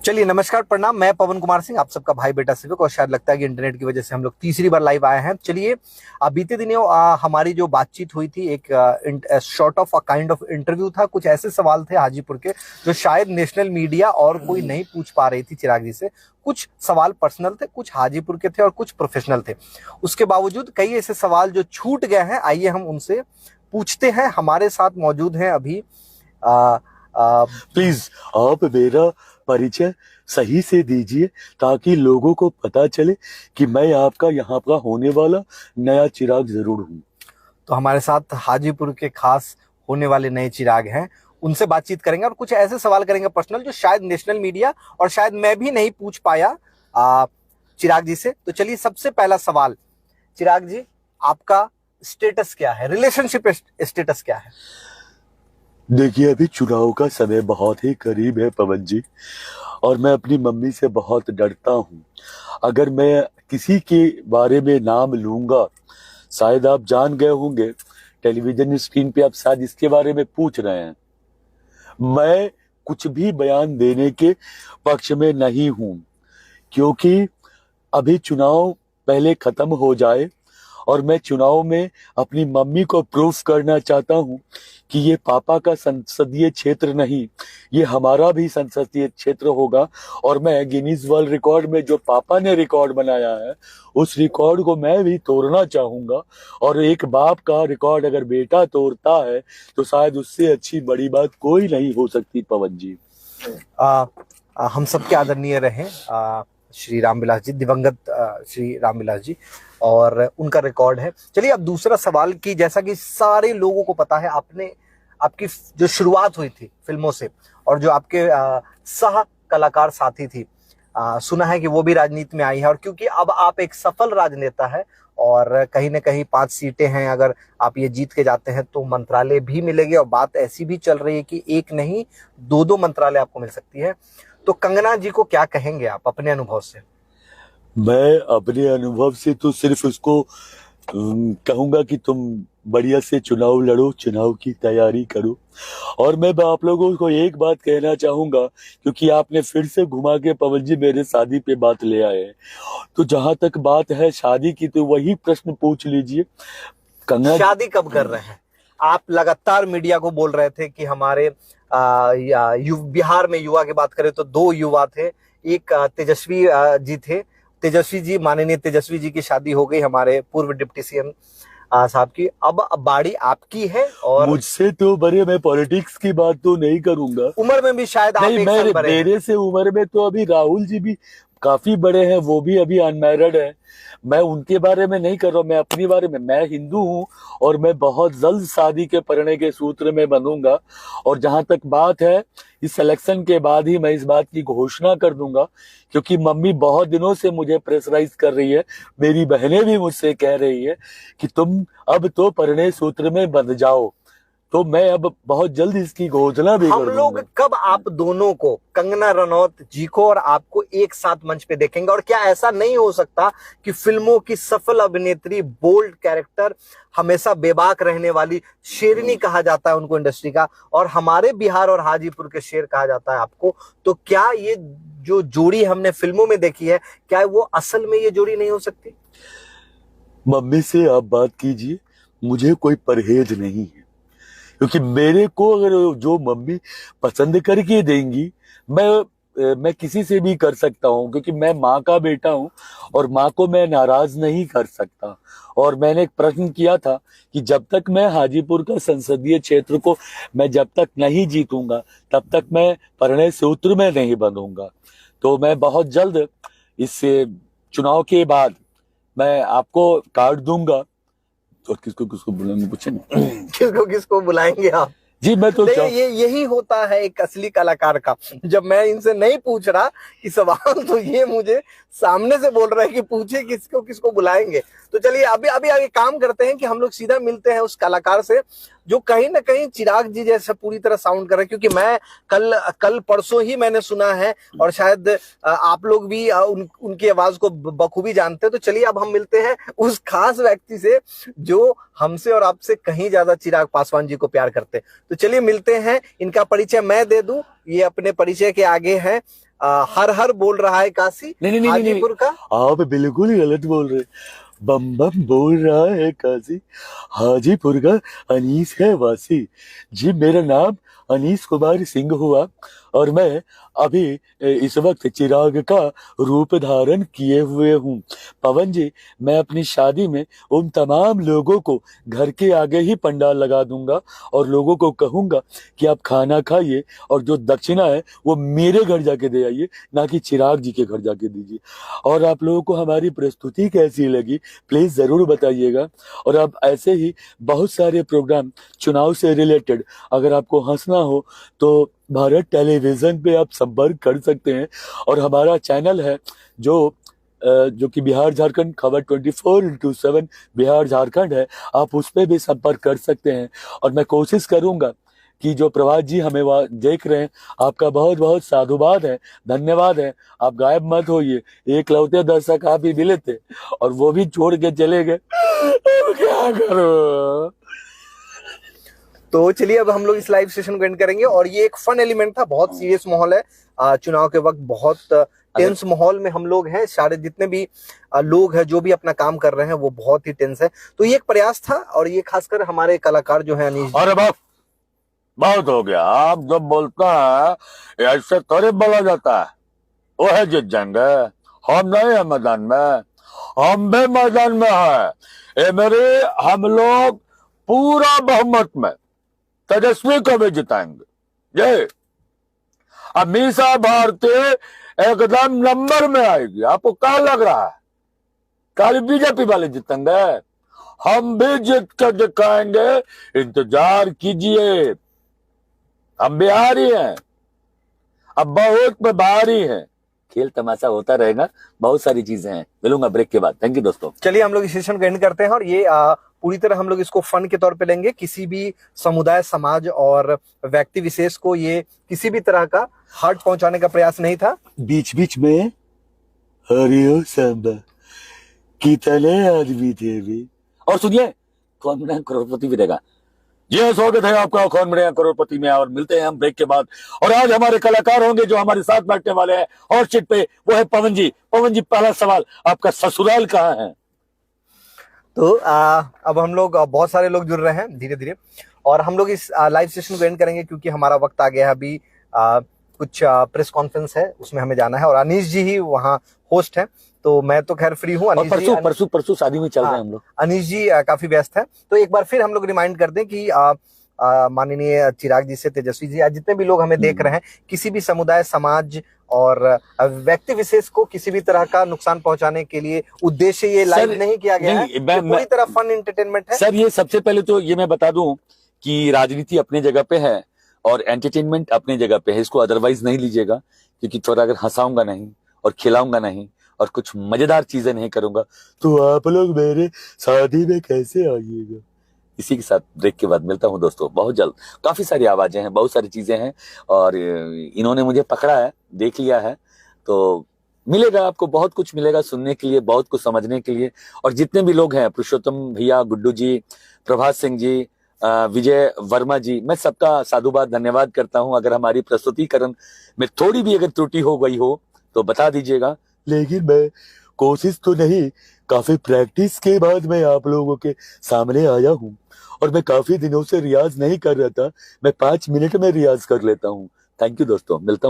चलिए नमस्कार प्रणाम। मैं पवन कुमार सिंह, आप सबका भाई बेटा सेवक। और शायद लगता है कि इंटरनेट की वजह से हम लोग तीसरी बार लाइव आए हैं। चलिए बीते दिनों हमारी जो बातचीत हुई थी, एक short of a kind of interview था। कुछ ऐसे सवाल थे हाजीपुर के जो शायद नेशनल मीडिया और कोई नहीं पूछ पा रही थी चिराग जी से। कुछ सवाल पर्सनल थे, कुछ हाजीपुर के थे और कुछ प्रोफेशनल थे। उसके बावजूद कई ऐसे सवाल जो छूट गए हैं, आइए हम उनसे पूछते हैं। हमारे साथ मौजूद हैं अभी प्लीज आप मेरा परिचय सही से दीजिए ताकि लोगों को पता चले कि मैं आपका यहाँ का होने वाला नया चिराग जरूर हूँ। तो हमारे साथ हाजीपुर के खास होने वाले नए चिराग हैं, उनसे बातचीत करेंगे और कुछ ऐसे सवाल करेंगे पर्सनल जो शायद नेशनल मीडिया और शायद मैं भी नहीं पूछ पाया चिराग जी से। तो चलिए सबसे पहला सवाल, चिराग जी आपका स्टेटस क्या है, रिलेशनशिप स्टेटस क्या है? देखिए, अभी चुनाव का समय बहुत ही करीब है पवन जी, और मैं अपनी मम्मी से बहुत डरता हूँ। अगर मैं किसी के बारे में नाम लूंगा, शायद आप जान गए होंगे टेलीविजन स्क्रीन पे, आप शायद इसके बारे में पूछ रहे हैं। मैं कुछ भी बयान देने के पक्ष में नहीं हूं, क्योंकि अभी चुनाव पहले खत्म हो जाए और मैं चुनाव में अपनी मम्मी को प्रूफ करना चाहता हूं कि ये पापा का संसदीय क्षेत्र नहीं, ये हमारा भी संसदीय क्षेत्र होगा। और मैं गिनीज वर्ल्ड रिकॉर्ड में जो पापा ने रिकॉर्ड बनाया है, उस रिकॉर्ड को मैं भी तोड़ना चाहूंगा। और एक बाप का रिकॉर्ड अगर बेटा तोड़ता है तो शायद उससे अच्छी बड़ी बात कोई नहीं हो सकती पवन जी। हम सबके आदरणीय रहे श्री रामविलास जी, दिवंगत श्री रामविलास जी, और उनका रिकॉर्ड है। चलिए अब दूसरा सवाल की, जैसा कि सारे लोगों को पता है, आपकी जो शुरुआत हुई थी फिल्मों से और जो आपके सह कलाकार साथी थी, सुना है कि वो भी राजनीति में आई है। और क्योंकि अब आप एक सफल राजनेता है और कहीं ना कहीं 5 सीटें हैं, अगर आप ये जीत के जाते हैं तो मंत्रालय भी मिलेगी और बात ऐसी भी चल रही है कि एक नहीं 2-2 मंत्रालय आपको मिल सकती है। तो कंगना जी को क्या कहेंगे आप अपने अनुभव से? मैं अपने अनुभव से तो सिर्फ उसको कहूंगा कि तुम बढ़िया से चुनाव लड़ो, चुनाव की तैयारी करो। और मैं आप लोगों को एक बात कहना चाहूंगा, क्योंकि आपने फिर से घुमा के पवन जी मेरे शादी पे बात ले आए, तो जहां तक बात है शादी की, तो वही प्रश्न पूछ लीजिए। कंगना शादी कब कर रहे हैं? आप लगातार मीडिया को बोल रहे थे कि हमारे बिहार में युवा की बात करें तो 2 युवा थे। एक तेजस्वी जी थे, तेजस्वी जी, माननीय तेजस्वी जी की शादी हो गई हमारे पूर्व डिप्टी सीएम साहब की। अब बारी आपकी है। और मुझसे तो बड़े, मैं पॉलिटिक्स की बात तो नहीं करूंगा, उम्र में भी शायद आप नहीं, एक साल बड़े हैं। मेरे से उम्र में तो अभी राहुल जी भी काफी बड़े हैं, वो भी अभी अनमैरिड है। मैं उनके बारे में नहीं कर रहा हूँ, मैं अपनी बारे में। मैं हिंदू हूँ और मैं बहुत जल्द शादी के पड़ने के सूत्र में बनूंगा। और जहां तक बात है, इस इलेक्शन के बाद ही मैं इस बात की घोषणा कर दूंगा, क्योंकि मम्मी बहुत दिनों से मुझे प्रेशराइज कर रही है, मेरी बहनें भी मुझसे कह रही है कि तुम अब तो पड़ने सूत्र में बंध जाओ। तो मैं अब बहुत जल्द इसकी घोषणा भी हम कर लोग दूंगा। कब आप दोनों को, कंगना रनौत जी को और आपको, एक साथ मंच पे देखेंगे? और क्या ऐसा नहीं हो सकता कि फिल्मों की सफल अभिनेत्री, बोल्ड कैरेक्टर, हमेशा बेबाक रहने वाली, शेरनी कहा जाता है उनको इंडस्ट्री का, और हमारे बिहार और हाजीपुर के शेर कहा जाता है आपको, तो क्या ये जो जोड़ी हमने फिल्मों में देखी है, क्या वो असल में ये जोड़ी नहीं हो सकती? मम्मी से आप बात कीजिए, मुझे कोई परहेज नहीं है, क्योंकि मेरे को अगर जो मम्मी पसंद करके देंगी, मैं किसी से भी कर सकता हूँ, क्योंकि मैं माँ का बेटा हूँ और माँ को मैं नाराज नहीं कर सकता। और मैंने एक प्रश्न किया था कि जब तक मैं हाजीपुर का संसदीय क्षेत्र को मैं जब तक नहीं जीतूंगा, तब तक मैं परिणय सूत्र में नहीं बंधूंगा। तो मैं बहुत जल्द इस चुनाव के बाद मैं आपको कार्ड दूंगा। और किसको किसको बुलाएंगे पूछे ना? किसको किसको बुलाएंगे आप? जी, मैं तो नहीं, ये यही होता है एक असली कलाकार का। जब मैं इनसे नहीं पूछ रहा कि सवाल, तो ये मुझे सामने से बोल रहे हैं कि पूछे किसको किसको बुलाएंगे। तो चलिए अभी अभी आगे काम करते हैं कि हम लोग सीधा मिलते हैं उस कलाकार से जो कहीं ना कहीं चिराग जी जैसा पूरी तरह साउंड कर रहे हैं। क्योंकि मैं कल परसों ही मैंने सुना है और शायद आप लोग भी उनकी आवाज को बखूबी जानते हैं। तो चलिए अब हम मिलते हैं उस खास व्यक्ति से जो हमसे और आपसे कहीं ज्यादा चिराग पासवान जी को प्यार करते हैं। तो चलिए मिलते हैं। इनका परिचय मैं दे दूं, ये अपने परिचय के आगे हैं। हर हर बोल रहा है काशी, नहीं नहीं नहीं नहीं हाजीपुर का। आप बिल्कुल ही गलत बोल रहे। बम बम बोल रहा है काशी, हाजीपुर का अनीस है वासी। जी मेरा नाम अनीस कुमार सिंह हुआ और मैं अभी इस वक्त चिराग का रूप धारण किए हुए हूँ। पवन जी, मैं अपनी शादी में उन तमाम लोगों को घर के आगे ही पंडाल लगा दूंगा और लोगों को कहूंगा कि आप खाना खाइए और जो दक्षिणा है वो मेरे घर जाके दे आइए, ना कि चिराग जी के घर जाके दीजिए। और आप लोगों को हमारी प्रस्तुति कैसी लगी प्लीज जरूर बताइएगा। और अब ऐसे ही बहुत सारे प्रोग्राम चुनाव से रिलेटेड अगर आपको हंसना हो तो भारत टेलीविजन पे आप संपर्क कर सकते हैं। और हमारा चैनल है जो कि बिहार झारखंड खबर 24x7 बिहार झारखंड है, आप उस पर भी संपर्क कर सकते हैं। और मैं कोशिश करूंगा कि जो प्रभात जी हमें वहाँ देख रहे हैं, आपका बहुत बहुत साधुवाद है, धन्यवाद है। आप गायब मत होइए, एक लौते दर्शक आप ही मिले थे और वो भी छोड़ के चले गए, अब क्या करो। तो चलिए अब हम लोग इस लाइव सेशन को एंड करेंगे। और ये एक फन एलिमेंट था, बहुत सीरियस माहौल है चुनाव के वक्त, बहुत टेंस माहौल में हम लोग हैं, सारे जितने भी लोग हैं जो भी अपना काम कर रहे हैं वो बहुत ही टेंस है। तो ये एक प्रयास था और ये खासकर हमारे कलाकार जो है अनीश जी। अरे बाप, बहुत हो गया। आप जब बोलता है ऐसे थोड़े बोला जाता है, वो है जीत जाएंगे। हम नहीं है मैदान में, हम भी मैदान में है। ये मेरे हम लोग पूरा बहुमत में तेजस्वी को भी जिताएंगे। ये अब मीसा भारती एकदम नंबर में आएगी। आपको क्या लग रहा है खाली बीजेपी वाले जीतेंगे? हम भी जीत कर दिखाएंगे, इंतजार कीजिए। हम बिहारी हैं, अब बहुत में बाहरी हैं। खेल तमाशा होता रहेगा, बहुत सारी चीजें हैं। मिलूंगा ब्रेक के बाद। थैंक यू दोस्तों। चलिए हम लोग इस सेशन को एंड करते हैं और ये पूरी तरह हम लोग इसको फन के तौर पे लेंगे। किसी भी समुदाय, समाज और व्यक्ति विशेष को ये किसी भी तरह का हर्ट पहुंचाने का प्रयास नहीं था। बीच बीच में हरिओ सांबा कितने आदमी थे अभी। और सुनिए, कौन बनेगा करोड़पति भी देगा। जी स्वागत है आपका कौन बनेगा करोड़पति में। और मिलते हैं हम ब्रेक के बाद। और आज हमारे कलाकार होंगे जो हमारे साथ बैठने वाले हैं हॉट सीट पे, वो है पवन जी। पवन जी, पहला सवाल, आपका ससुराल कहाँ है? तो अब हम लोग बहुत सारे लोग जुड़ रहे हैं धीरे धीरे और हम लोग इस लाइव सेशन को एंड करेंगे क्योंकि हमारा वक्त आ गया है। अभी कुछ प्रेस कॉन्फ्रेंस है, उसमें हमें जाना है और अनीश जी ही वहाँ होस्ट है। तो मैं तो खैर फ्री हूँ। और परसों शादी में चल रहे हैं हम लोग। अनीश जी काफी व्यस्त है। तो एक बार फिर हम लोग रिमाइंड कर दें कि माननीय चिराग जी से तेजस्वी जी, आज जितने भी लोग हमें देख रहे हैं, किसी भी समुदाय, समाज और व्यक्ति विशेष को किसी भी तरह का नुकसान पहुंचाने के लिए उद्देश्य ये लाइव नहीं किया गया है। पूरी तरह फन एंटरटेनमेंट है सर। ये सबसे पहले तो ये मैं बता दूं कि राजनीति अपने जगह पे है और एंटरटेनमेंट अपने जगह पे है। इसको अदरवाइज नहीं लीजिएगा, क्योंकि थोड़ा अगर हंसाऊंगा नहीं और खिलाऊंगा नहीं और कुछ मजेदार चीजें नहीं करूंगा तो आप लोग मेरे शादी में कैसे आइएगा। इसी के साथ ब्रेक के बाद मिलता हूं दोस्तों बहुत जल्द। काफी सारी आवाजें हैं, बहुत सारी चीजें हैं और इन्होंने मुझे पकड़ा है, देख लिया है, तो मिलेगा आपको बहुत कुछ मिलेगा सुनने के लिए, बहुत कुछ समझने के लिए। और जितने भी लोग हैं, पुरुषोत्तम भैया, गुड्डू जी, प्रभात सिंह जी, विजय वर्मा जी, मैं सबका साधुवाद धन्यवाद करता हूं। अगर हमारी प्रस्तुतिकरण में थोड़ी भी अगर त्रुटि हो गई हो तो बता दीजिएगा। लेकिन मैं कोशिश तो नहीं, काफी प्रैक्टिस के बाद मैं आप लोगों के सामने आया हूँ और मैं काफी दिनों से रियाज नहीं कर रहा था। मैं 5 मिनट में रियाज कर लेता हूँ। थैंक यू दोस्तों, मिलता हूँ।